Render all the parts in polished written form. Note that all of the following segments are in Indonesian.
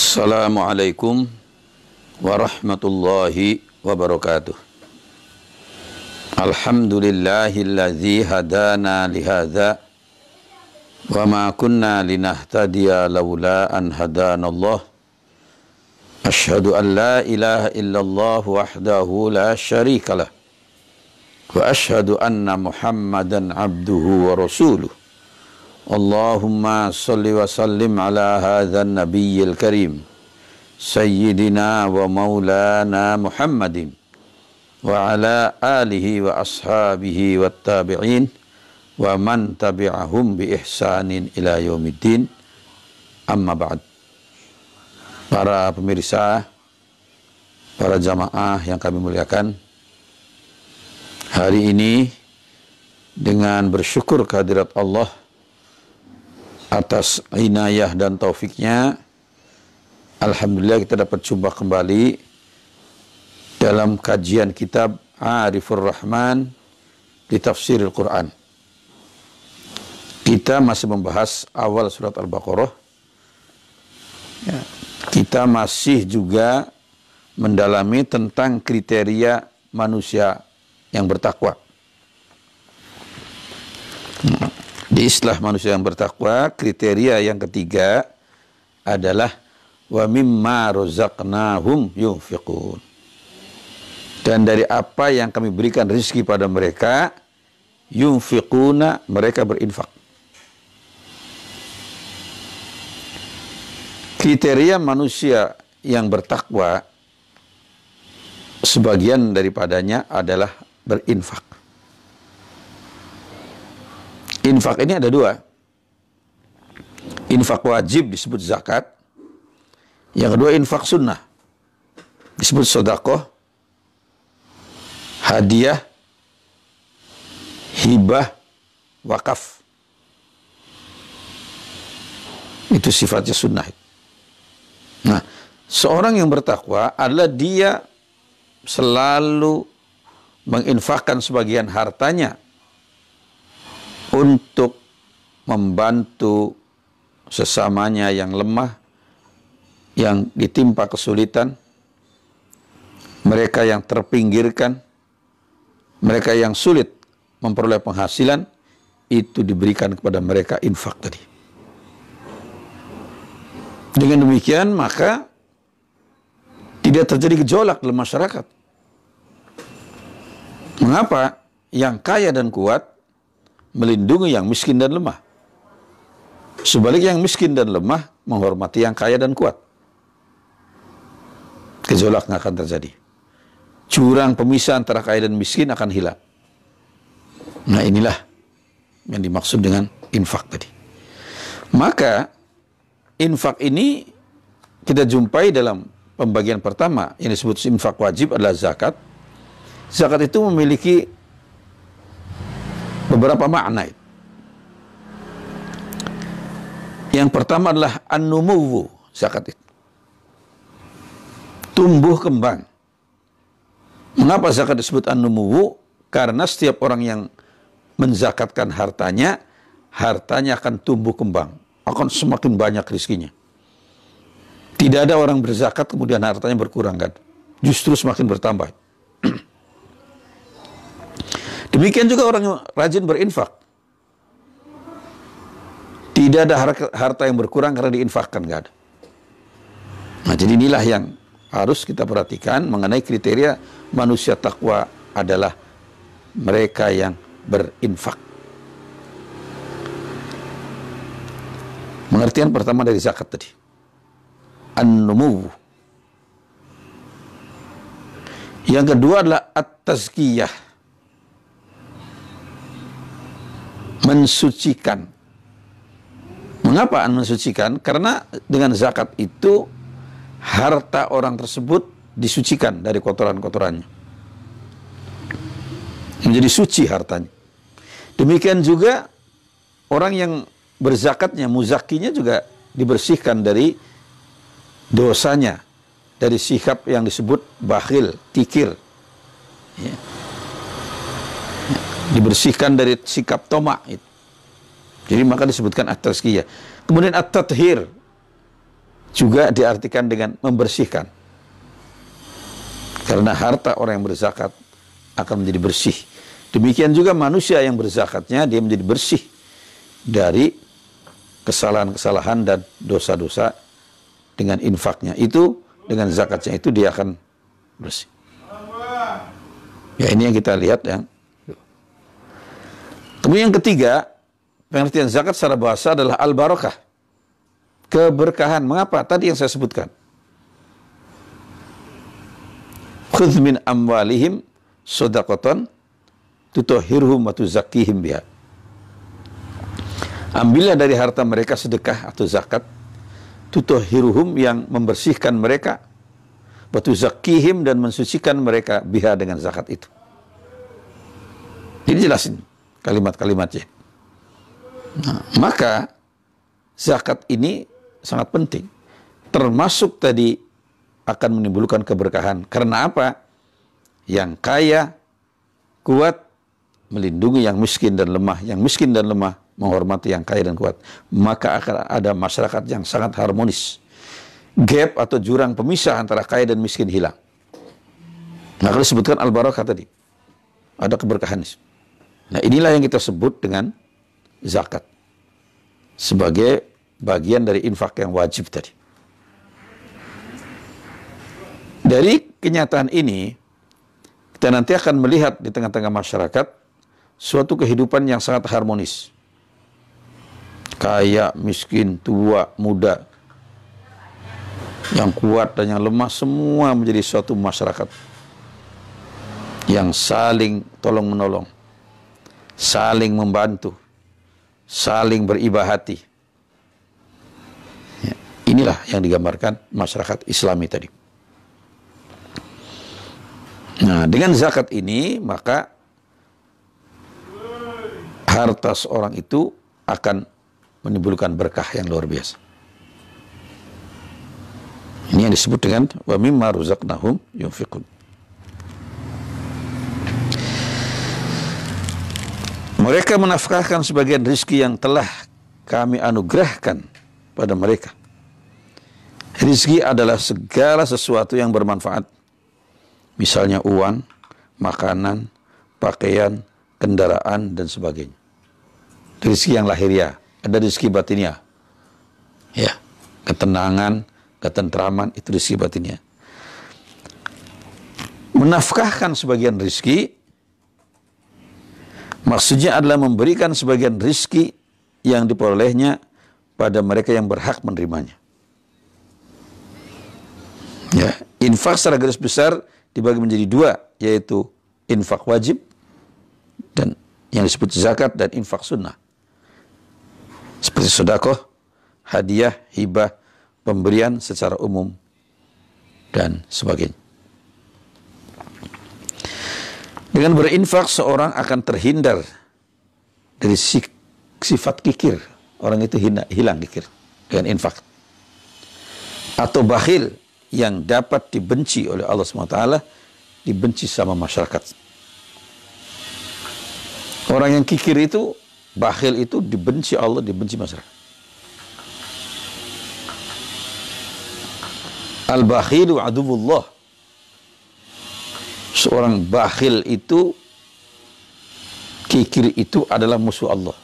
Assalamualaikum warahmatullahi wabarakatuh. Alhamdulillahilladzi hadana lihadza wa ma kunna linahtadiya laula an hadanallah. Asyhadu an la ilaha illallah wahdahu la syarikalah wa asyhadu anna Muhammadan abduhu wa rasuluh. Allahumma salli wa sallim ala hadzal nabiyyil karim sayyidina wa maulana Muhammadin wa ala alihi wa ashabihi wat tabi'in wa man tabi'ahum bi ihsanin ila yaumiddin. Amma ba'd. Para pemirsa, para jamaah yang kami muliakan, hari ini dengan bersyukur kehadirat Allah atas inayah dan taufiknya, alhamdulillah kita dapat jumpa kembali dalam kajian kitab Arifur Rahman di Tafsiril Quran. Kita masih membahas awal surat Al-Baqarah. Ya, kita masih juga mendalami tentang kriteria manusia yang bertakwa. Di istilah manusia yang bertakwa, kriteria yang ketiga adalah wa mimma razaqnahum yunfiqun. Dan dari apa yang kami berikan rezeki pada mereka, yunfiquna, mereka berinfak. Kriteria manusia yang bertakwa, sebagian daripadanya adalah berinfak. Infak ini ada dua. Infak wajib disebut zakat. Yang kedua infak sunnah disebut sedekah, hadiah, hibah, wakaf. Itu sifatnya sunnah. Nah, seorang yang bertakwa adalah dia selalu menginfakkan sebagian hartanya untuk membantu sesamanya yang lemah, yang ditimpa kesulitan, mereka yang terpinggirkan, mereka yang sulit memperoleh penghasilan, itu diberikan kepada mereka infak tadi. Dengan demikian maka tidak terjadi gejolak dalam masyarakat. Mengapa? Yang kaya dan kuat melindungi yang miskin dan lemah. Sebaliknya yang miskin dan lemah menghormati yang kaya dan kuat. Gejolak nggak akan terjadi. Jurang pemisah antara kaya dan miskin akan hilang. Nah, inilah yang dimaksud dengan infak tadi. Maka infak ini kita jumpai dalam pembagian pertama yang disebut infak wajib adalah zakat. Zakat itu memiliki beberapa makna. Yang pertama adalah an-numuwu, zakat itu tumbuh kembang. Mengapa zakat disebut an-numuwu? Karena setiap orang yang menzakatkan hartanya, hartanya akan tumbuh kembang, akan semakin banyak rezekinya. Tidak ada orang berzakat kemudian hartanya berkurang, kan? Justru semakin bertambah. Demikian juga orang yang rajin berinfak. Tidak ada harta yang berkurang karena diinfakkan, nggak ada. Nah, jadi inilah yang harus kita perhatikan mengenai kriteria manusia takwa adalah mereka yang berinfak. Pengertian pertama dari zakat tadi, an-numuw. Yang kedua adalah at-tazkiyah, mensucikan. Mengapa mensucikan? Karena dengan zakat itu harta orang tersebut disucikan dari kotoran-kotorannya, menjadi suci hartanya. Demikian juga orang yang berzakatnya, muzakinya juga dibersihkan dari dosanya, dari sikap yang disebut bakhil, kikir, ya. Dibersihkan dari sikap tomak itu. Jadi maka disebutkan at-tazkiyah. Kemudian at-tathhir, juga diartikan dengan membersihkan. Karena harta orang yang berzakat akan menjadi bersih. Demikian juga manusia yang berzakatnya, dia menjadi bersih dari kesalahan-kesalahan dan dosa-dosa dengan infaknya itu, dengan zakatnya itu dia akan bersih. Ya, ini yang kita lihat ya. Kemudian yang ketiga, pengertian zakat secara bahasa adalah al-barakah. Keberkahan. Mengapa? Tadi yang saya sebutkan. Khudz min amwalihim shadaqatan tutahhiruhum wa tuzakkihim biha. Ambillah dari harta mereka sedekah atau zakat, tutahhiruhum yang membersihkan mereka, wa tuzakkihim dan mensucikan mereka biha dengan zakat itu. Jadi jelasin kalimat-kalimatnya. Nah, maka zakat ini sangat penting. Termasuk tadi akan menimbulkan keberkahan. Karena apa? Yang kaya, kuat, melindungi yang miskin dan lemah. Yang miskin dan lemah menghormati yang kaya dan kuat. Maka akan ada masyarakat yang sangat harmonis. Gap atau jurang pemisah antara kaya dan miskin hilang. Nah, kalau disebutkan al-barakah tadi, ada keberkahan. Nah, inilah yang kita sebut dengan zakat sebagai bagian dari infak yang wajib tadi. Dari kenyataan ini, kita nanti akan melihat di tengah-tengah masyarakat suatu kehidupan yang sangat harmonis. Kaya, miskin, tua, muda, yang kuat dan yang lemah, semua menjadi suatu masyarakat yang saling tolong-menolong, saling membantu, saling beribah hati. Ya, inilah yang digambarkan masyarakat Islami tadi. Nah, dengan zakat ini, maka harta seorang itu akan menimbulkan berkah yang luar biasa. Ini yang disebut dengan wa mimma razaqnahum yunfiqun. Mereka menafkahkan sebagian rizki yang telah kami anugerahkan pada mereka. Rizki adalah segala sesuatu yang bermanfaat. Misalnya uang, makanan, pakaian, kendaraan, dan sebagainya. Rizki yang lahiriah. Ada rizki batiniah. Ya, ketenangan, ketentraman, itu rizki batiniah. Menafkahkan sebagian rizki, maksudnya adalah memberikan sebagian rizki yang diperolehnya pada mereka yang berhak menerimanya. Ya, infak secara garis besar dibagi menjadi dua, yaitu infak wajib dan yang disebut zakat, dan infak sunnah. Seperti sedekah, hadiah, hibah, pemberian secara umum, dan sebagainya. Dengan berinfak, seorang akan terhindar dari sifat kikir. Orang itu hilang kikir dengan infak. Atau bakhil yang dapat dibenci oleh Allah SWT, dibenci sama masyarakat. Orang yang kikir itu, bakhil itu dibenci Allah, dibenci masyarakat. Al-bakhilu aduwullah. Seorang bakhil itu, kikir itu adalah musuh Allah.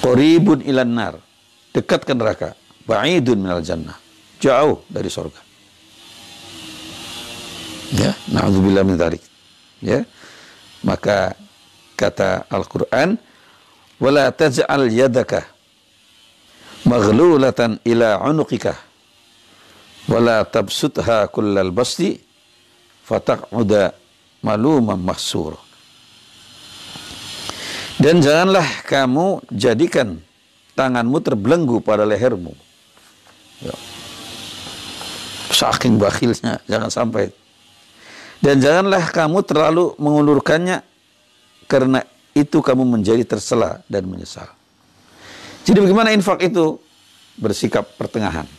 Qaribun ilan nar, dekat ke neraka. Ba'idun minal jannah, jauh dari surga. Ya, na'udzubillah min dzalik. Ya. Maka kata Al-Qur'an, wala taj'al yadaka maghlulatan ila 'unuqika wala tabsutha kullal basti fataq'uda maluman mahsur. Dan janganlah kamu jadikan tanganmu terbelenggu pada lehermu. Ya. Saking bakhilnya, jangan sampai. Dan janganlah kamu terlalu mengulurkannya, karena itu kamu menjadi tersela dan menyesal. Jadi bagaimana infak itu? Bersikap pertengahan.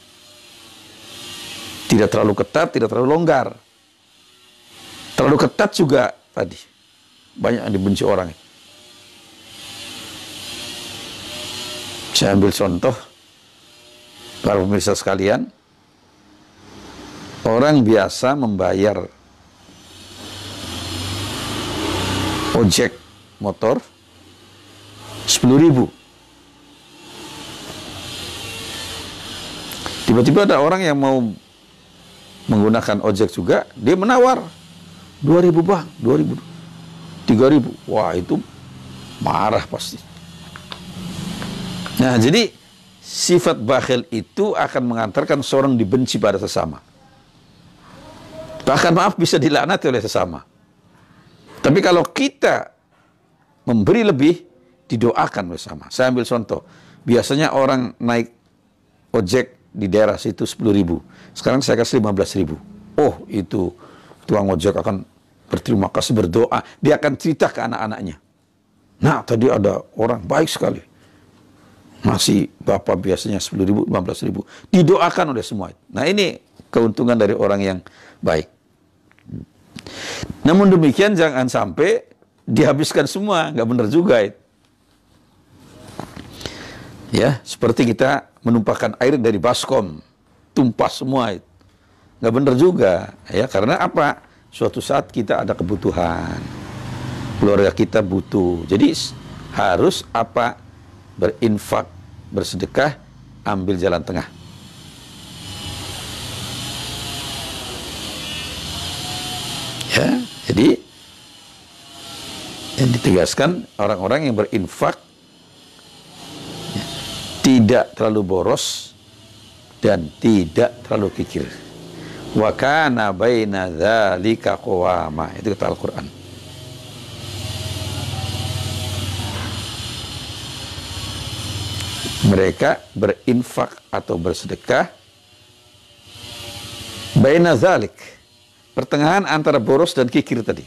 Tidak terlalu ketat, tidak terlalu longgar. Terlalu ketat juga tadi. Banyak yang dibenci orang. Saya ambil contoh Para pemirsa sekalian, orang biasa membayar ojek motor 10.000. Tiba-tiba ada orang yang mau menggunakan ojek juga, dia menawar 2.000 bang, 2.000, 3.000. Wah, itu marah pasti. Nah, jadi sifat bakhil itu akan mengantarkan seorang dibenci pada sesama. Bahkan maaf, bisa dilaknati oleh sesama. Tapi kalau kita memberi lebih, didoakan bersama. Saya ambil contoh. Biasanya orang naik ojek di daerah situ 10.000. Sekarang saya kasih 15.000. Oh, itu tukang ojek akan berterima kasih, berdoa. Dia akan cerita ke anak-anaknya. Nah, tadi ada orang baik sekali. Masih bapak biasanya 10.000, 15.000. Didoakan oleh semua. Nah, ini keuntungan dari orang yang baik. Namun demikian jangan sampai dihabiskan semua, nggak benar juga. Ya, seperti kita menumpahkan air dari baskom, tumpah semua. Nggak benar juga, ya, karena apa? Suatu saat kita ada kebutuhan, keluarga kita butuh. Jadi harus apa? Berinfak, bersedekah, ambil jalan tengah. Ya, jadi yang ditegaskan orang-orang yang berinfak ya, tidak terlalu boros dan tidak terlalu kikir. Wa kana baina dzalika qawama. Itu kata Al-Qur'an. Mereka berinfak atau bersedekah baina dzalik, pertengahan antara boros dan kikir tadi,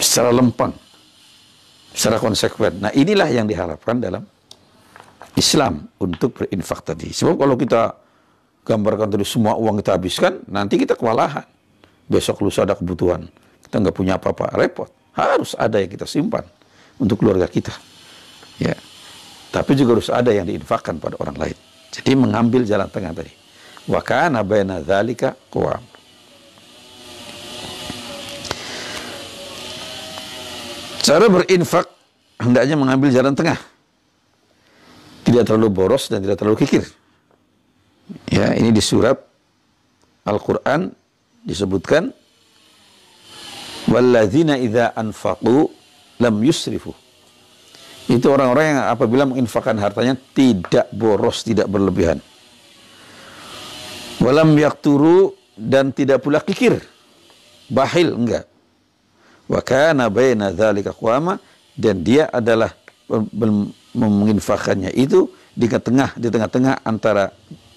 secara lempeng, secara konsekuen. Nah, inilah yang diharapkan dalam Islam untuk berinfak tadi. Sebab kalau kita gambarkan tadi semua uang kita habiskan, nanti kita kewalahan. Besok lusa ada kebutuhan, kita nggak punya apa-apa, repot. Harus ada yang kita simpan untuk keluarga kita. Ya, tapi juga harus ada yang diinfakkan pada orang lain. Jadi mengambil jalan tengah tadi. Wa kana baina dzalika qawam. Cara berinfak hendaknya mengambil jalan tengah. Tidak terlalu boros dan tidak terlalu kikir. Ya, ini di surat Al-Qur'an disebutkan walladzina idza anfaqu lam yusrifu. Itu orang-orang yang apabila menginfakkan hartanya tidak boros, tidak berlebihan. Walam yakturu, dan tidak pula kikir, bakhil, enggak. Wa kana baina dzalika qawama, dan dia adalah menginfakkannya itu di tengah-tengah antara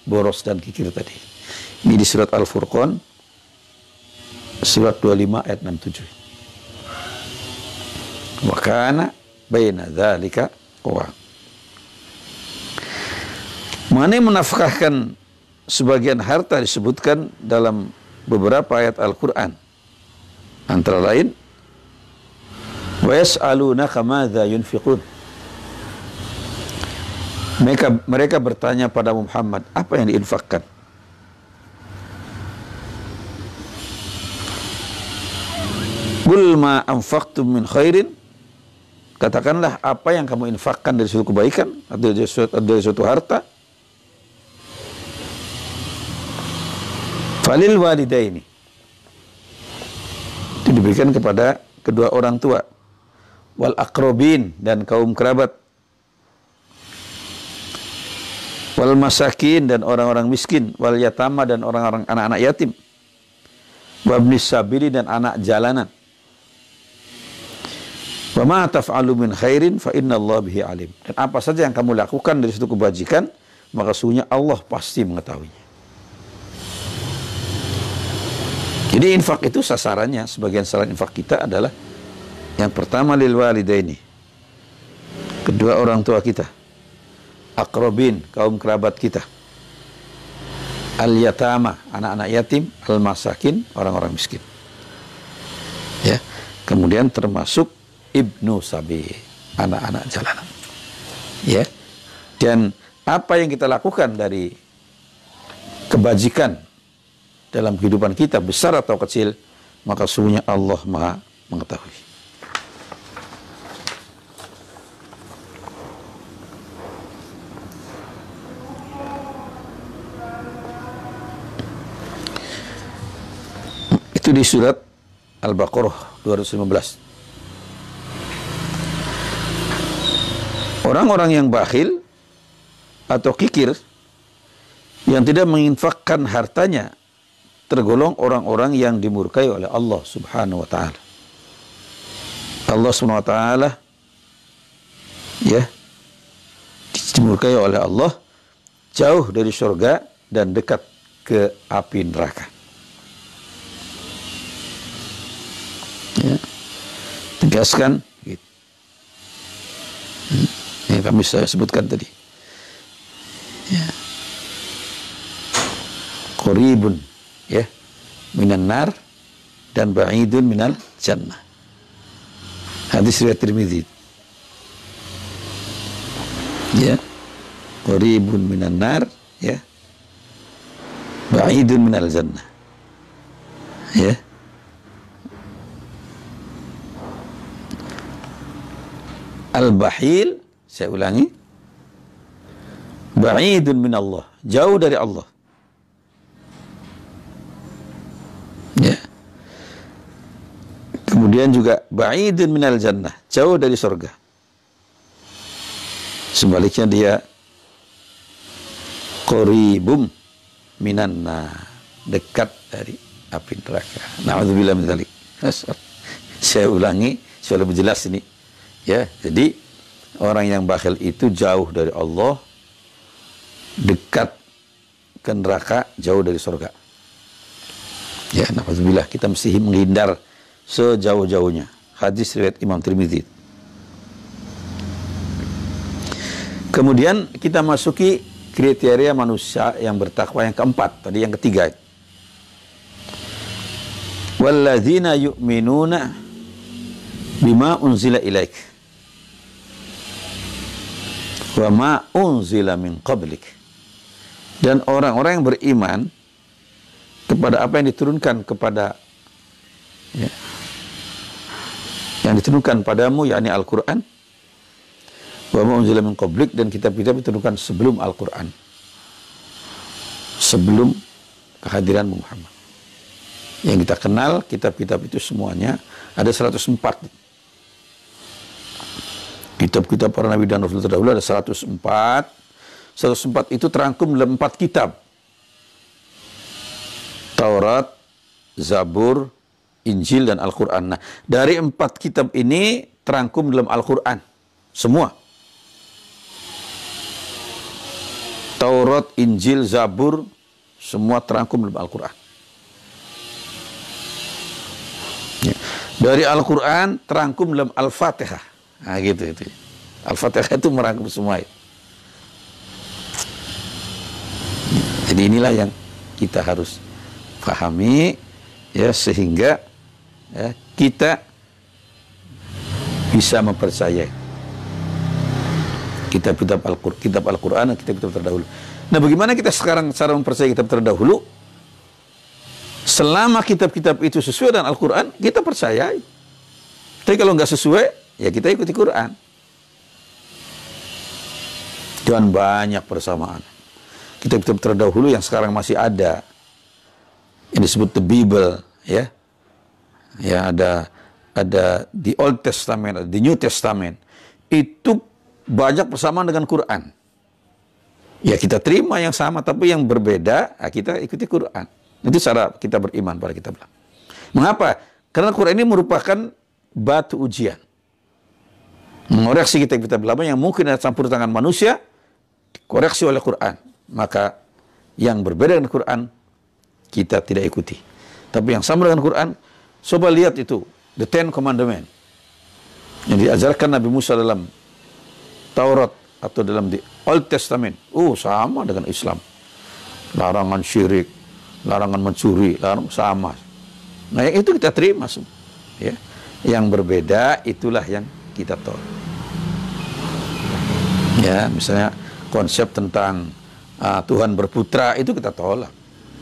boros dan kikir tadi. Ini di surat Al-Furqan surat 25 ayat 67. Wa kana baina dzalika qawam. Mengenai menafkahkan sebagian harta disebutkan dalam beberapa ayat Al-Quran. Antara lain, wa yas'alunaka madza yunfiqun. Mereka bertanya pada Muhammad, apa yang diinfakkan? Qul ma anfaqtum min khairin. Katakanlah apa yang kamu infakkan dari suatu kebaikan atau dari suatu harta. Falil walidaini. Itu diberikan kepada kedua orang tua. Wal aqrabin, dan kaum kerabat. Wal masakin, dan orang-orang miskin. Wal yatama, dan orang-orang anak-anak yatim. Wabnis sabili, dan anak jalanan. Wa ma taf'alu min khairin fa innallaha bihi alim. Dan apa saja yang kamu lakukan dari suatu kebajikan, maka sesungguhnya Allah pasti mengetahuinya. Jadi infak itu sasarannya, sebagian sasaran infak kita adalah yang pertama lil walidaini, kedua orang tua kita, aqrabin, kaum kerabat kita, al yatama, anak-anak yatim, al masakin, orang-orang miskin. Ya, kemudian termasuk ibnu sabi, anak-anak jalanan. Ya, dan apa yang kita lakukan dari kebajikan dalam kehidupan kita, besar atau kecil, maka sesungguhnya Allah Maha mengetahui. Itu di surat Al-Baqarah 215. Orang-orang yang bakhil atau kikir yang tidak menginfakkan hartanya tergolong orang-orang yang dimurkai oleh Allah Subhanahu wa taala. Allah Subhanahu wa taala ya dimurkai oleh Allah, jauh dari surga dan dekat ke api neraka. Ya. Tegaskan gitu. Yang kami saya sebutkan tadi. Ya. Qaribun ya minan nar dan ba'idun minal jannah. Hadis riwayat Tirmidzi. Ya. Qaribun minan nar ya. Ba'idun minal jannah. Ya. Al-bahil, saya ulangi, ba'idun min Allah, jauh dari Allah. Ya. Kemudian juga ba'idun minal jannah, jauh dari surga. Sebaliknya dia qaribum minan nar, dekat dari api neraka. Na'udzubillah min dzalik. Saya ulangi supaya lebih jelas ini. Ya, jadi orang yang bakhil itu jauh dari Allah, dekat ke neraka, jauh dari surga. Ya, na'udzubillah, kita mesti menghindar sejauh-jauhnya. Hadis riwayat Imam Tirmidzi. Kemudian kita masuki kriteria manusia yang bertakwa yang keempat, tadi yang ketiga. Walladzina yu'minuna bima unzila ilaik wa ma unzila min qablik. Dan orang-orang yang beriman kepada apa yang diturunkan kepada ya, yang diturunkan padamu, yakni Al-Quran, wa ma unzila min qablik, dan kitab-kitab diturunkan sebelum Al-Quran, sebelum kehadiran Muhammad. Yang kita kenal kitab-kitab itu semuanya ada 104. Kitab-kitab para nabi dan rasul terdahulu ada 104. 104 itu terangkum dalam 4 kitab. Taurat, Zabur, Injil, dan Al-Quran. Nah, dari 4 kitab ini terangkum dalam Al-Quran. Semua. Taurat, Injil, Zabur, semua terangkum dalam Al-Quran. Ya. Dari Al-Quran terangkum dalam Al-Fatihah. Nah gitu itu. Al-Fatihah itu merangkum semua itu. Jadi inilah yang kita harus pahami ya, sehingga ya, kita bisa mempercayai kitab-kitab Al-Quran dan kitab-kitab terdahulu. Nah, bagaimana kita sekarang cara mempercayai kitab terdahulu? Selama kitab-kitab itu sesuai dengan Al-Quran, kita percayai. Tapi kalau nggak sesuai, ya kita ikuti Quran. Dan banyak persamaan. Kitab-kitab terdahulu yang sekarang masih ada, yang disebut the Bible, ya, ya ada the Old Testament, the New Testament, itu banyak persamaan dengan Quran. Ya kita terima yang sama, tapi yang berbeda, ya kita ikuti Quran. Itu cara kita beriman pada kitab. Mengapa? Karena Quran ini merupakan batu ujian. Mengoreksi kitab-kitab lama yang mungkin ada campur tangan manusia, dikoreksi oleh Quran. Maka yang berbeda dengan Quran, kita tidak ikuti. Tapi yang sama dengan Quran, coba lihat itu, the Ten Commandments, yang diajarkan Nabi Musa dalam Taurat atau dalam the Old Testament. Sama dengan Islam. Larangan syirik, larangan mencuri, larangan sama. Nah, yang itu kita terima semua. Ya. Yang berbeda itulah yang kita tolak. Ya, misalnya konsep tentang Tuhan berputra itu kita tolak,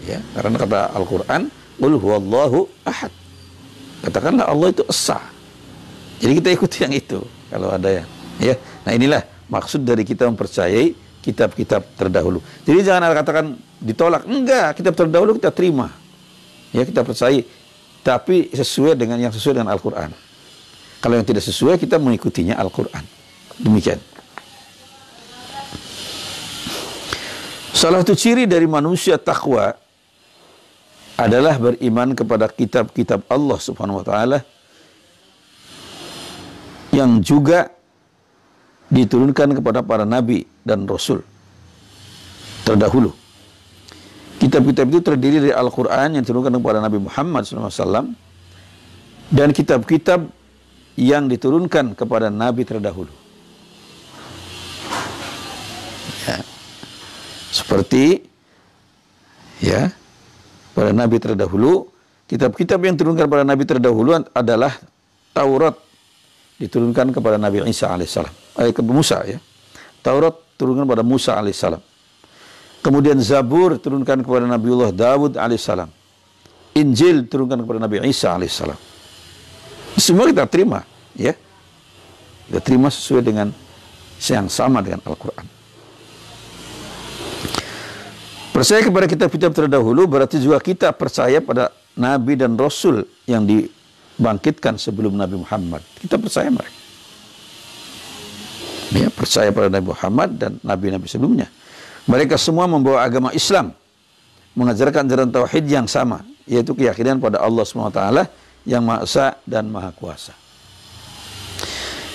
ya, karena kata Al-Quran, qul huwallahu ahad, katakanlah Allah itu esa. Jadi kita ikuti yang itu kalau ada yang, ya. Nah, inilah maksud dari kita mempercayai kitab-kitab terdahulu. Jadi jangan ada katakan ditolak, enggak, kitab terdahulu kita terima, ya, kita percayai, tapi sesuai dengan yang sesuai dengan Al-Quran. Kalau yang tidak sesuai, kita mengikutinya Al-Quran. Demikian. Salah satu ciri dari manusia takwa adalah beriman kepada kitab-kitab Allah Subhanahu wa taala yang juga diturunkan kepada para nabi dan rasul terdahulu. Kitab-kitab itu terdiri dari Al-Quran yang diturunkan kepada Nabi Muhammad SAW dan kitab-kitab yang diturunkan kepada nabi terdahulu. Ya. Seperti, ya, pada nabi terdahulu, kitab-kitab yang diturunkan kepada nabi terdahulu adalah Taurat, diturunkan kepada Nabi Isa alaihissalam, kepada Musa, ya. Taurat turunkan kepada Musa alaihissalam. Kemudian Zabur turunkan kepada Nabiullah Dawud alaihissalam. Injil turunkan kepada Nabi Isa alaihissalam. Semua kita terima, ya. Kita terima sesuai dengan yang sama dengan Al-Quran. Percaya kepada kitab-kitab terdahulu berarti juga kita percaya pada Nabi dan Rasul yang dibangkitkan sebelum Nabi Muhammad. Kita percaya mereka. Ya, percaya pada Nabi Muhammad dan Nabi-Nabi sebelumnya. Mereka semua membawa agama Islam, mengajarkan ajaran tauhid yang sama, yaitu keyakinan pada Allah SWT yang Maha Esa dan Maha Kuasa.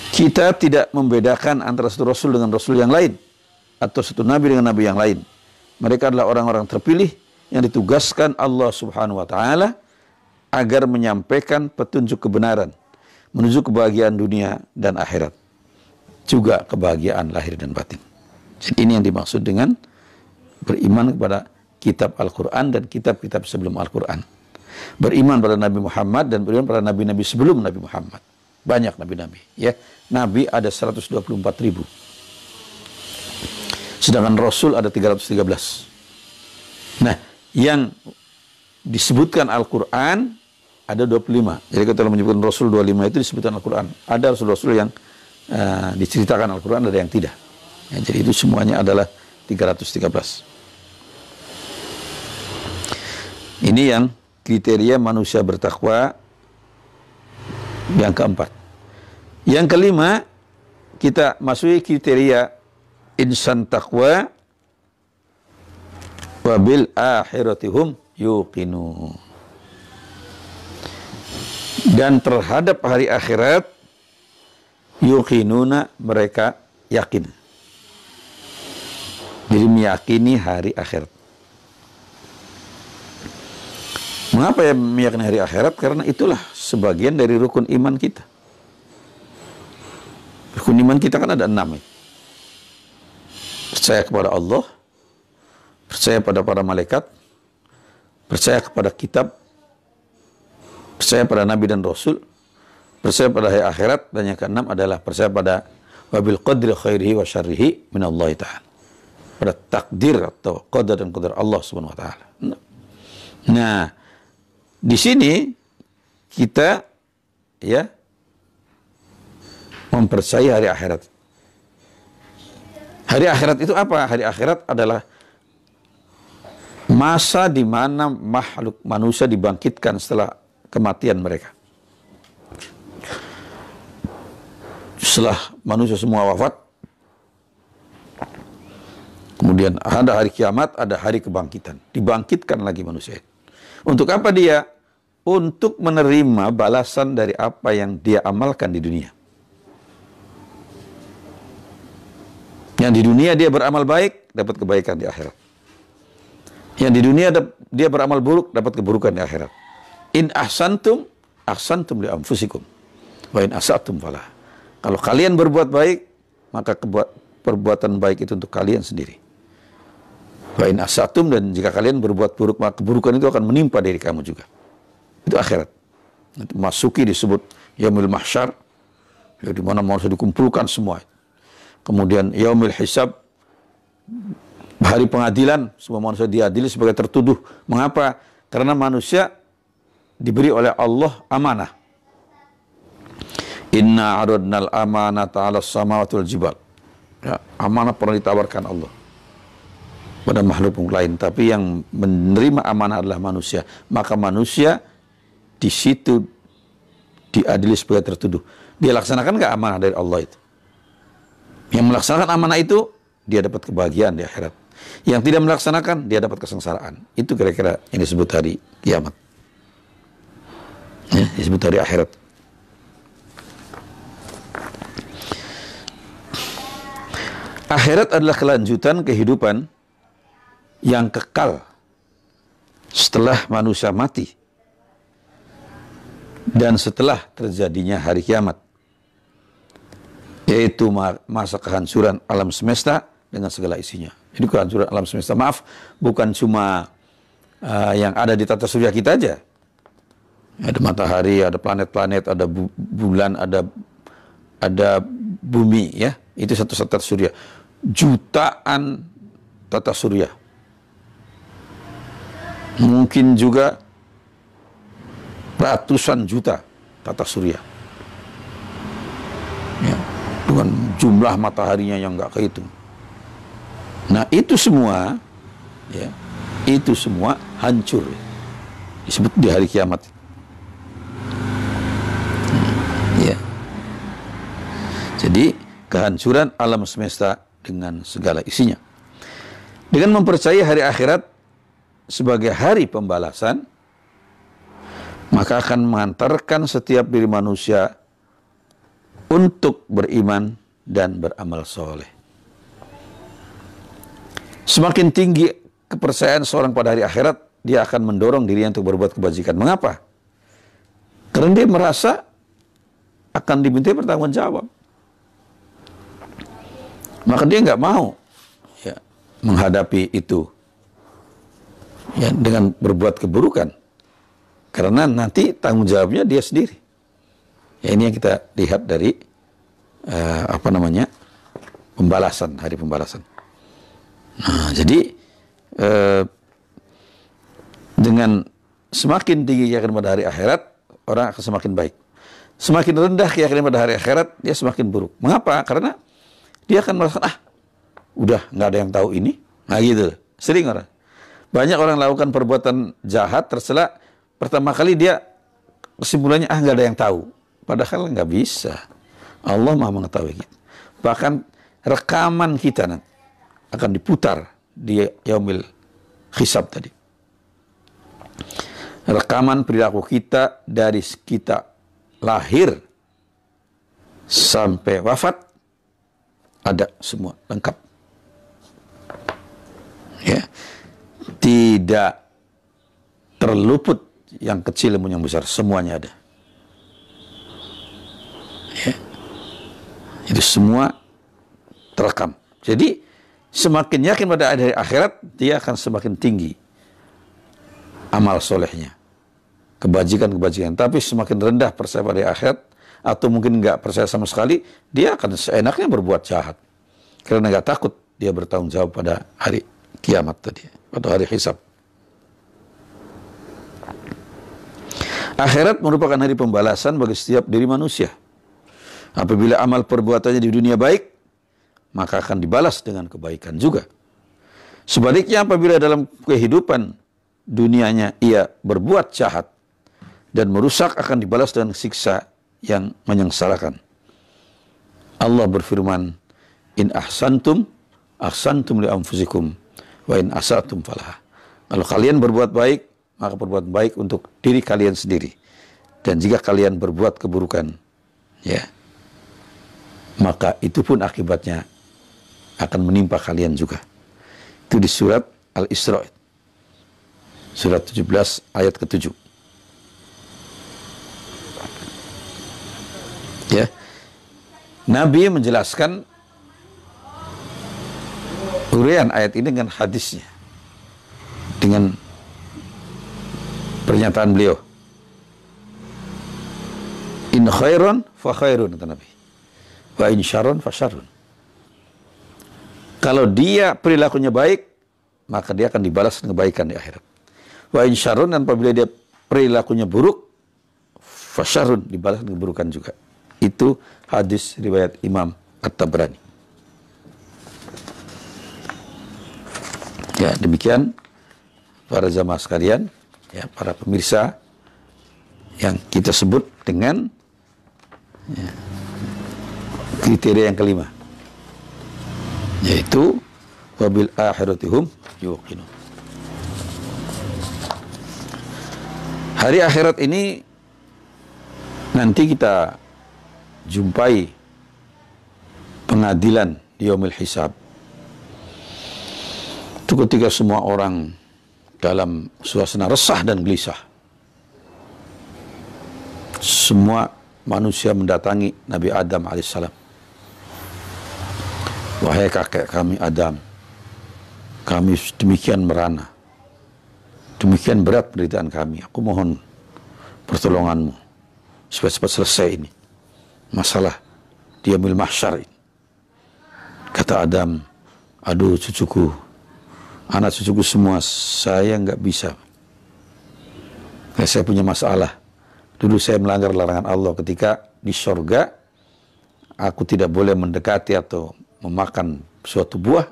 Kita tidak membedakan antara satu Rasul dengan Rasul yang lain, atau satu Nabi dengan Nabi yang lain. Mereka adalah orang-orang terpilih yang ditugaskan Allah Subhanahu wa taala agar menyampaikan petunjuk kebenaran menuju kebahagiaan dunia dan akhirat, juga kebahagiaan lahir dan batin. Jadi ini yang dimaksud dengan beriman kepada kitab Al-Quran dan kitab-kitab sebelum Al-Quran. Beriman pada Nabi Muhammad dan beriman pada nabi-nabi sebelum Nabi Muhammad. Banyak nabi-nabi, ya. Nabi ada 124.000. Sedangkan Rasul ada 313. Nah, yang disebutkan Al-Quran ada 25. Jadi kalau menyebutkan Rasul 25 itu disebutkan Al-Quran. Ada Rasul-Rasul yang diceritakan Al-Quran, ada yang tidak. Ya, jadi itu semuanya adalah 313. Ini yang kriteria manusia bertakwa yang keempat. Yang kelima, kita masuki kriteria insan takwa wabil akhiratihum yuqinu. Dan terhadap hari akhirat yuqinuna, mereka yakin. Jadi meyakini hari akhirat. Mengapa ya meyakini hari akhirat? Karena itulah sebagian dari rukun iman kita. Rukun iman kita kan ada 6. Percaya kepada Allah, percaya pada para malaikat, percaya kepada kitab, percaya pada nabi dan rasul, percaya pada hari akhirat, dan yang keenam adalah percaya pada wabil qadri khairihi wa syarrihi minallahi ta'ala. Pada takdir atau qadar dan qadar Allah Subhanahu wa taala. Nah, di sini kita, ya, mempercayai hari akhirat. Hari akhirat itu apa? Hari akhirat adalah masa di mana makhluk manusia dibangkitkan setelah kematian mereka. Setelah manusia semua wafat, kemudian ada hari kiamat, ada hari kebangkitan. Dibangkitkan lagi manusia. Untuk apa dia? Untuk menerima balasan dari apa yang dia amalkan di dunia. Yang di dunia dia beramal baik, dapat kebaikan di akhirat. Yang di dunia dia beramal buruk, dapat keburukan di akhirat. In ahsantum, ahsantum li anfusikum. Wa in asatum falah. Kalau kalian berbuat baik, maka perbuatan baik itu untuk kalian sendiri. Wa in asatum, dan jika kalian berbuat buruk, maka keburukan itu akan menimpa diri kamu juga. Itu akhirat. Itu masuki disebut yaumil mahsyar, ya, di mana manusia dikumpulkan semua. Kemudian yaumil hisab, Hari pengadilan, semua manusia diadili sebagai tertuduh. Mengapa? Karena manusia diberi oleh Allah amanah. Inna aradnal amanata 'alas samawati wal jibal. Ya, amanah pernah ditawarkan Allah pada makhluk lain, tapi yang menerima amanah adalah manusia. Maka manusia di situ diadili sebagai tertuduh. Dia laksanakan nggak amanah dari Allah itu? Yang melaksanakan amanah itu, dia dapat kebahagiaan di akhirat. Yang tidak melaksanakan, dia dapat kesengsaraan. Itu kira-kira yang disebut hari kiamat. Ya, disebut hari akhirat. Akhirat adalah kelanjutan kehidupan yang kekal setelah manusia mati dan setelah terjadinya hari kiamat, yaitu masa kehancuran alam semesta dengan segala isinya. Jadi kehancuran alam semesta, maaf, bukan cuma yang ada di tata surya kita aja. Ada matahari, ada planet-planet, ada bulan, ada bumi, ya. Itu satu tata surya. Jutaan tata surya. Mungkin juga ratusan juta tata surya. Ya, dengan jumlah mataharinya yang nggak kehitung. Nah, itu semua, ya, itu semua hancur. Disebut di hari kiamat. Ya. Jadi kehancuran alam semesta dengan segala isinya. Dengan mempercayai hari akhirat sebagai hari pembalasan, maka akan mengantarkan setiap diri manusia untuk beriman dan beramal soleh. Semakin tinggi kepercayaan seorang pada hari akhirat, dia akan mendorong dirinya untuk berbuat kebajikan. Mengapa? Karena dia merasa akan dimintai pertanggung jawab. Maka dia nggak mau, ya, menghadapi itu, ya, dengan berbuat keburukan, karena nanti tanggung jawabnya dia sendiri. Ya, ini yang kita lihat dari pembalasan, hari pembalasan. Nah, jadi dengan semakin tinggi keyakinan pada hari akhirat, orang akan semakin baik. Semakin rendah keyakinan pada hari akhirat, dia semakin buruk. Mengapa? Karena dia akan merasakan, udah nggak ada yang tahu ini. Nah, gitu. Sering orang. Banyak orang lakukan perbuatan jahat, tercela. Pertama kali dia kesimpulannya, nggak ada yang tahu. Padahal nggak bisa. Allah Maha mengetahui kita. Bahkan rekaman kita nanti akan diputar di yaumil hisab tadi. Rekaman perilaku kita dari kita lahir sampai wafat, ada semua lengkap. Ya. Tidak terluput yang kecil maupun yang besar, semuanya ada. Ya. Itu semua terekam. Jadi semakin yakin pada hari akhirat, dia akan semakin tinggi amal solehnya, kebajikan-kebajikan. Tapi semakin rendah percaya pada hari akhirat, atau mungkin nggak percaya sama sekali, dia akan seenaknya berbuat jahat karena nggak takut dia bertanggung jawab pada hari kiamat tadi, pada hari hisab. Akhirat merupakan hari pembalasan bagi setiap diri manusia. Apabila amal perbuatannya di dunia baik, maka akan dibalas dengan kebaikan juga. Sebaliknya, apabila dalam kehidupan dunianya ia berbuat jahat dan merusak, akan dibalas dengan siksa yang menyengsarakan. Allah berfirman, in ahsantum ahsantum li anfusikum wa in asatum falaha. Kalau kalian berbuat baik, maka berbuat baik untuk diri kalian sendiri. Dan jika kalian berbuat keburukan, ya, maka itu pun akibatnya akan menimpa kalian juga. Itu di surat Al-Isra, surat 17 ayat ke-7. Ya. Nabi menjelaskan uraian ayat ini dengan hadisnya, dengan pernyataan beliau, in khairan fa khairun, kata Nabi, wa in syarrun fa syarrun. Kalau dia perilakunya baik, maka dia akan dibalas dengan kebaikan di akhirat. Wa in syarrun, dan apabila dia perilakunya buruk, fasyarrun, dibalas dengan keburukan juga. Itu hadis riwayat Imam At-Tabrani. Ya, demikian para jamaah sekalian, ya, para pemirsa yang kita sebut dengan ya, kriteria yang kelima, yaitu wabil akhiratihum yuqinun. Hari akhirat ini nanti kita jumpai pengadilan di yaumil hisab. Itu ketika semua orang dalam suasana resah dan gelisah. Semua manusia mendatangi Nabi Adam alaihissalam. Wahai kakek kami Adam, kami demikian merana, demikian berat penderitaan kami. Aku mohon pertolonganmu supaya cepat selesai ini masalah di yaumil mahsyar ini. Kata Adam, aduh cucuku, anak cucuku semua, saya nggak bisa. Saya punya masalah. Dulu saya melanggar larangan Allah ketika di surga. Aku tidak boleh mendekati atau memakan suatu buah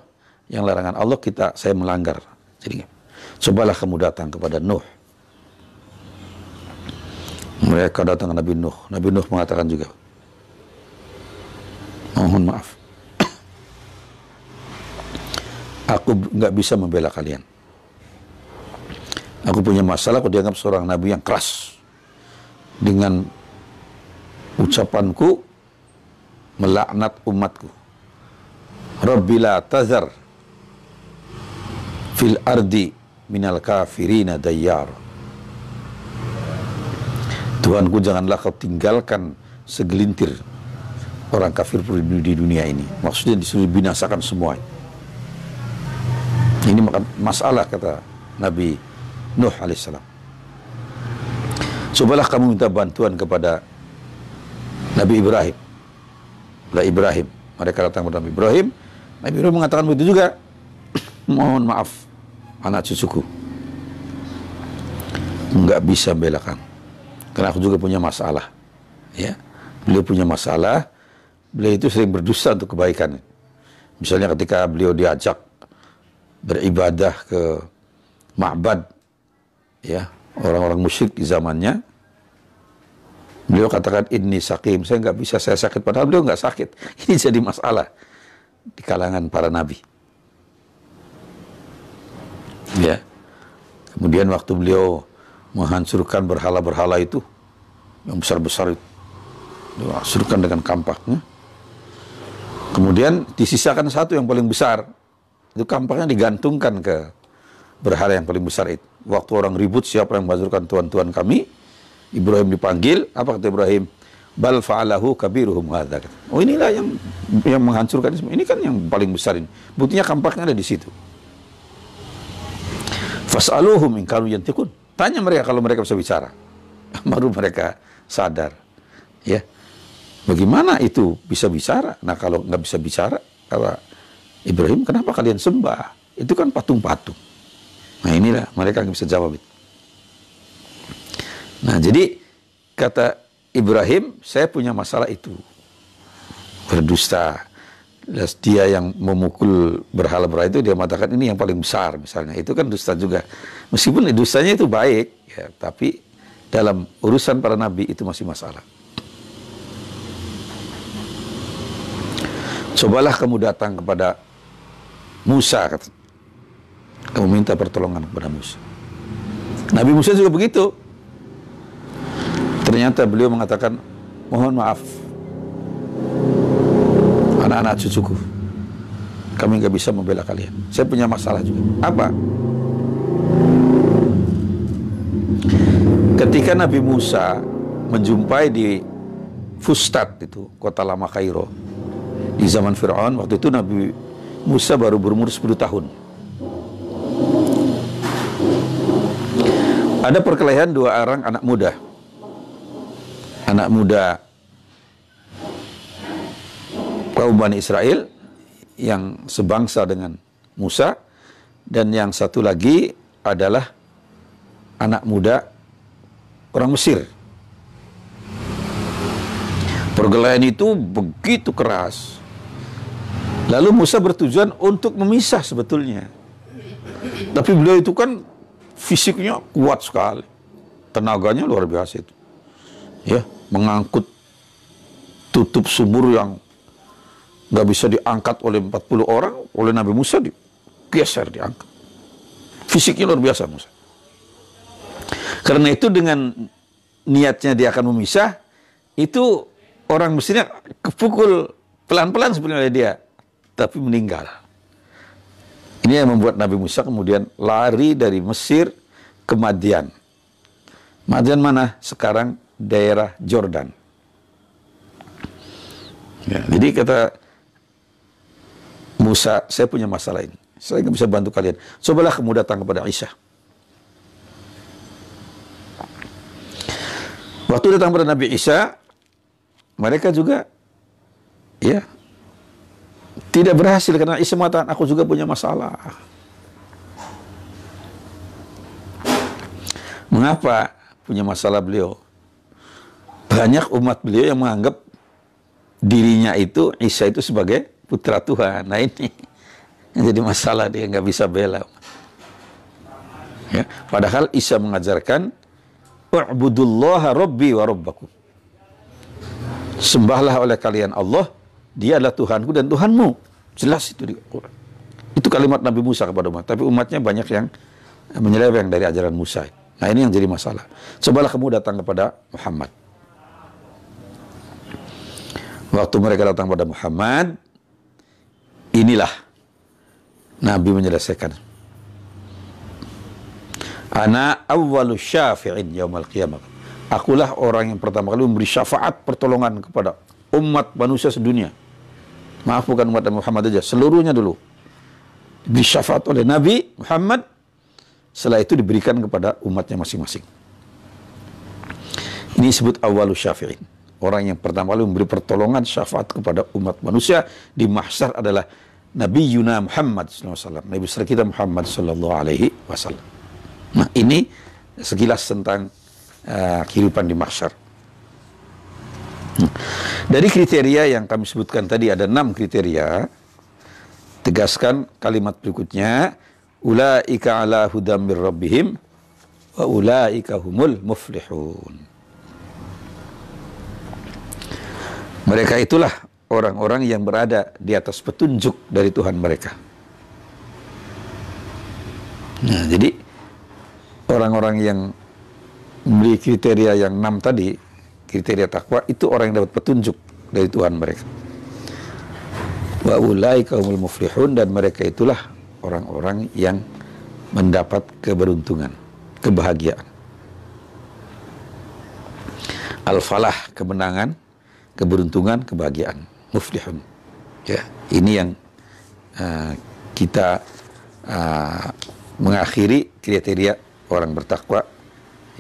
yang larangan Allah, saya melanggar. Jadi cobalah kamu datang kepada Nuh. Mereka datang ke Nabi Nuh. Nabi Nuh mengatakan juga, mohon maaf, aku nggak bisa membela kalian. Aku punya masalah, aku dianggap seorang nabi yang keras. Dengan ucapanku melaknat umatku. Rabbi la tazar fil ardi minal kafirina dayyar. Tuhanku, janganlah kau tinggalkan segelintir orang kafir di dunia ini. Maksudnya disuruh binasakan semua. Ini masalah, kata Nabi Nuh alaihissalam. Cobalah kamu minta bantuan kepada Nabi Ibrahim. Mereka datang kepada Nabi Ibrahim. Nabi Ibrahim mengatakan begitu juga. Mohon maaf, anak cucuku, nggak bisa membela kamu, karena aku juga punya masalah. Ya, beliau punya masalah. Beliau itu sering berdusta untuk kebaikan. Misalnya ketika beliau diajak beribadah ke ma'bad, ya, orang-orang musyrik di zamannya, beliau katakan inni sakim, saya nggak bisa, saya sakit, padahal beliau nggak sakit. Ini jadi masalah di kalangan para nabi. Ya, kemudian waktu beliau menghancurkan berhala-berhala itu yang besar-besar itu, dihancurkan dengan kampaknya. Kemudian disisakan satu yang paling besar, itu kampaknya digantungkan ke berhala yang paling besar itu. Waktu orang ribut siapa yang menghancurkan tuan-tuan kami, Ibrahim dipanggil. Apa kata Ibrahim? Bal fa'alahu kabiruhum hadza. Oh, inilah yang menghancurkan ini kan yang paling besar ini. Buktinya kampaknya ada di situ. Fas'aluhum in kanu yantiqun. Tanya mereka kalau mereka bisa bicara. Baru mereka sadar. Ya. Bagaimana itu bisa bicara? Nah, kalau nggak bisa bicara, kata Ibrahim, kenapa kalian sembah? Itu kan patung-patung. Nah, inilah mereka nggak bisa jawab itu. Nah, jadi kata Ibrahim, saya punya masalah itu. Berdusta. Dia yang memukul berhala-berhala itu, dia mengatakan ini yang paling besar misalnya. Itu kan dusta juga. Meskipun dustanya itu baik, ya, tapi dalam urusan para nabi itu masih masalah. Cobalah kamu datang kepada Musa, kata. Kamu minta pertolongan kepada Musa. Nabi Musa juga begitu. Ternyata beliau mengatakan, mohon maaf, anak-anak cucuku, kami nggak bisa membela kalian. Saya punya masalah juga. Apa? Ketika Nabi Musa menjumpai di Fustat, itu kota lama Kairo, di zaman Fir'aun, waktu itu Nabi Musa baru berumur 10 tahun. Ada perkelahian dua orang anak muda. Anak muda kaum Bani Israel yang sebangsa dengan Musa, dan yang satu lagi adalah anak muda orang Mesir. Perkelahian itu begitu keras. Lalu Musa bertujuan untuk memisah sebetulnya. Tapi beliau itu kan fisiknya kuat sekali. Tenaganya luar biasa itu. Ya, mengangkut tutup sumur yang nggak bisa diangkat oleh 40 orang, oleh Nabi Musa digeser, diangkat. Fisiknya luar biasa Musa. Karena itu dengan niatnya dia akan memisah, itu orang Mesirnya kepukul pelan-pelan sebenarnya oleh dia, tapi meninggal. Ini yang membuat Nabi Musa kemudian lari dari Mesir ke Madian. Madian mana? Sekarang daerah Jordan. Ya, jadi kata Musa, saya punya masalah ini. Saya nggak bisa bantu kalian. Cobalah kamu datang kepada Isa. Waktu datang pada Nabi Isa, mereka juga ya tidak berhasil karena Isa mengatakan, aku juga punya masalah. Mengapa punya masalah beliau? Banyak umat beliau yang menganggap dirinya itu, Isa itu sebagai putra Tuhan. Nah ini yang jadi masalah, dia nggak bisa bela. Ya, padahal Isa mengajarkan, u'budullaha rabbi wa rabbakum. Sembahlah oleh kalian Allah, dia adalah Tuhanku dan Tuhanmu. Jelas itu di Quran. Itu kalimat Nabi Musa kepada umat. Tapi umatnya banyak yang menyeleweng dari ajaran Musa. Nah ini yang jadi masalah. Cobalah kamu datang kepada Muhammad. Waktu mereka datang pada Muhammad, inilah Nabi menyelesaikan. Ana awwalu syafi'in yaumal qiyamah. Akulah orang yang pertama kali memberi syafaat pertolongan kepada umat manusia sedunia. Maaf, bukan umat Muhammad saja, seluruhnya dulu. Diberi syafaat oleh Nabi Muhammad, setelah itu diberikan kepada umatnya masing-masing. Ini disebut awwalu syafi'in. Orang yang pertama kali memberi pertolongan syafaat kepada umat manusia di mahsyar adalah Nabi Yuna Muhammad SAW, Nabi besar kita Muhammad SAW. Nah ini sekilas tentang kehidupan di mahsyar. Dari kriteria yang kami sebutkan tadi ada 6 kriteria. Tegaskan kalimat berikutnya, ulaika ala hudam mir rabbihim wa ulaika humul muflihun. Mereka itulah orang-orang yang berada di atas petunjuk dari Tuhan mereka. Nah, jadi orang-orang yang memiliki kriteria yang 6 tadi, kriteria takwa, itu orang yang dapat petunjuk dari Tuhan mereka. Wa ulaika humul muflihun, dan mereka itulah orang-orang yang mendapat keberuntungan, kebahagiaan. Al-falah, kemenangan, keberuntungan, kebahagiaan. Muflihun. Ya, ini yang kita mengakhiri kriteria orang bertakwa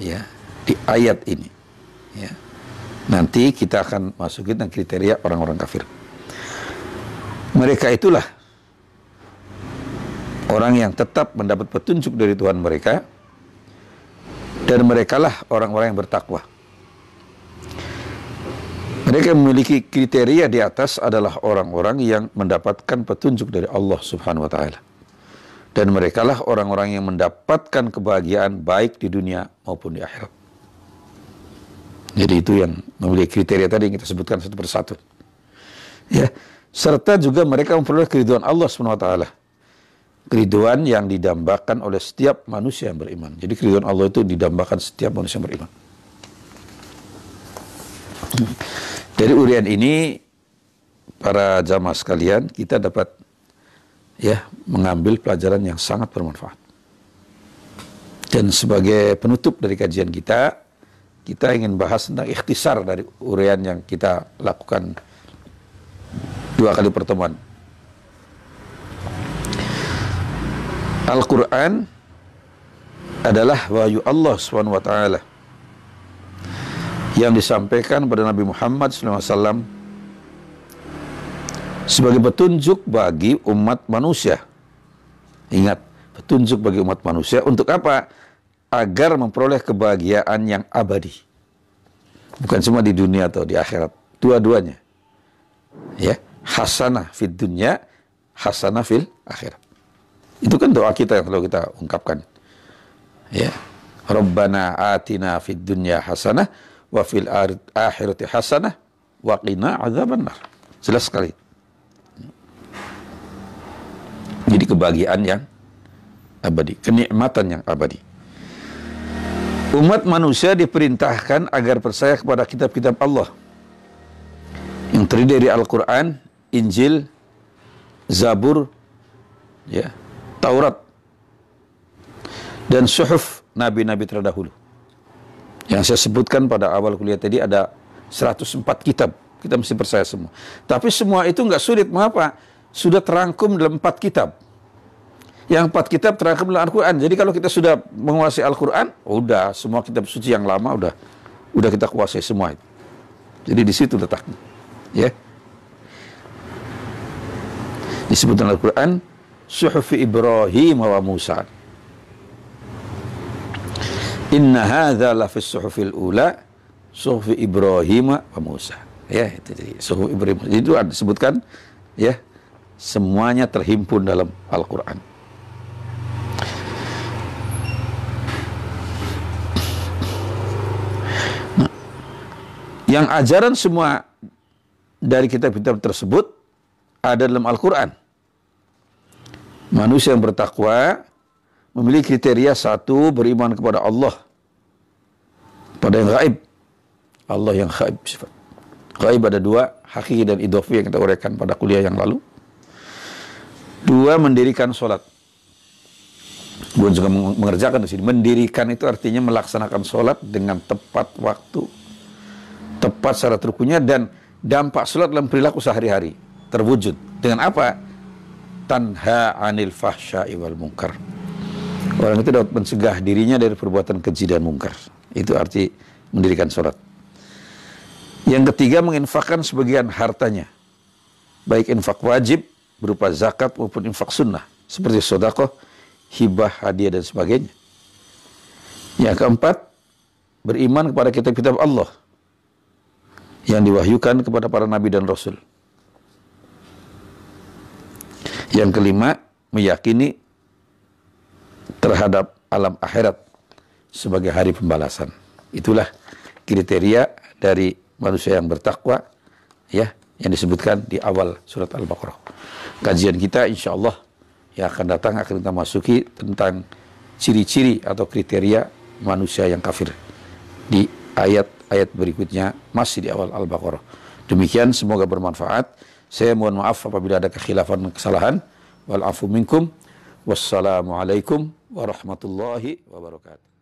ya di ayat ini. Ya. Nanti kita akan masukin kriteria orang-orang kafir. Mereka itulah orang yang tetap mendapat petunjuk dari Tuhan mereka, dan merekalah orang-orang yang bertakwa. Mereka yang memiliki kriteria di atas adalah orang-orang yang mendapatkan petunjuk dari Allah Subhanahu wa Ta'ala. Dan merekalah orang-orang yang mendapatkan kebahagiaan baik di dunia maupun di akhirat. Jadi itu yang memiliki kriteria tadi yang kita sebutkan satu persatu. Ya, serta juga mereka memperoleh keridhaan Allah Subhanahu wa Ta'ala. Keridhaan yang didambakan oleh setiap manusia yang beriman. Jadi keridhaan Allah itu didambakan setiap manusia yang beriman. Dari urian ini, para jamaah sekalian, kita dapat ya mengambil pelajaran yang sangat bermanfaat. Dan sebagai penutup dari kajian kita ingin bahas tentang ikhtisar dari urian yang kita lakukan 2 kali pertemuan. Al-Quran adalah wahyu Allah SWT yang disampaikan pada Nabi Muhammad SAW sebagai petunjuk bagi umat manusia. Ingat, petunjuk bagi umat manusia untuk apa? Agar memperoleh kebahagiaan yang abadi. Bukan cuma di dunia atau di akhirat, dua-duanya. Ya, hasanah fid dunya, hasanah fil akhirat. Itu kan doa kita yang selalu kita ungkapkan. Ya. Rabbana atina fid dunya hasanah wa fil akhirati hasanah wa qina adzabannar. Jelas sekali. Jadi kebahagiaan yang abadi, kenikmatan yang abadi. Umat manusia diperintahkan agar percaya kepada kitab-kitab Allah yang terdiri dari Al-Quran, Injil, Zabur, ya, Taurat, dan suhuf nabi-nabi terdahulu. Yang saya sebutkan pada awal kuliah tadi ada 104 kitab. Kita mesti percaya semua. Tapi semua itu nggak sulit. Mengapa? Sudah terangkum dalam 4 kitab. Yang 4 kitab terangkum dalam Al-Quran. Jadi kalau kita sudah menguasai Al-Quran, udah semua kitab suci yang lama udah kita kuasai semua itu. Jadi di situ letaknya. Ya. Disebutkan Al-Quran, Suhufi Ibrahim wa Musa. Inna hadza la fis suhufil ula, Suhufi Ibrahim wa Musa. Ya, itu jadi Suhuf Ibrahim. Itu disebutkan, ya, semuanya terhimpun dalam Al-Quran. Nah, yang ajaran semua dari kitab-kitab tersebut ada dalam Al-Quran. Manusia yang bertakwa memiliki kriteria satu, beriman kepada Allah, pada yang gaib. Allah yang gaib sifat. Gaib ada 2, hakiki dan idhofi yang kita uraikan pada kuliah yang lalu. 2, mendirikan sholat. Bukan juga mengerjakan di sini. Mendirikan itu artinya melaksanakan sholat dengan tepat waktu, tepat syarat rukunnya, dan dampak sholat dalam perilaku sehari-hari terwujud. Dengan apa? Tanha anil fahsya'i wal munkar. Orang itu dapat mencegah dirinya dari perbuatan keji dan mungkar. Itu arti mendirikan sholat. Yang ketiga, menginfakkan sebagian hartanya, baik infak wajib berupa zakat maupun infak sunnah, seperti sedekah, hibah, hadiah, dan sebagainya. Yang keempat, beriman kepada kitab-kitab Allah yang diwahyukan kepada para nabi dan rasul. Yang kelima, meyakini terhadap alam akhirat sebagai hari pembalasan. Itulah kriteria dari manusia yang bertakwa, ya, yang disebutkan di awal surat Al-Baqarah. Kajian kita insya Allah yang akan datang akan kita masuki tentang ciri-ciri atau kriteria manusia yang kafir di ayat-ayat berikutnya, masih di awal Al-Baqarah. Demikian, semoga bermanfaat. Saya mohon maaf apabila ada kekhilafan dan kesalahan. Wal afu minkum. Wassalamualaikum warahmatullahi wabarakatuh.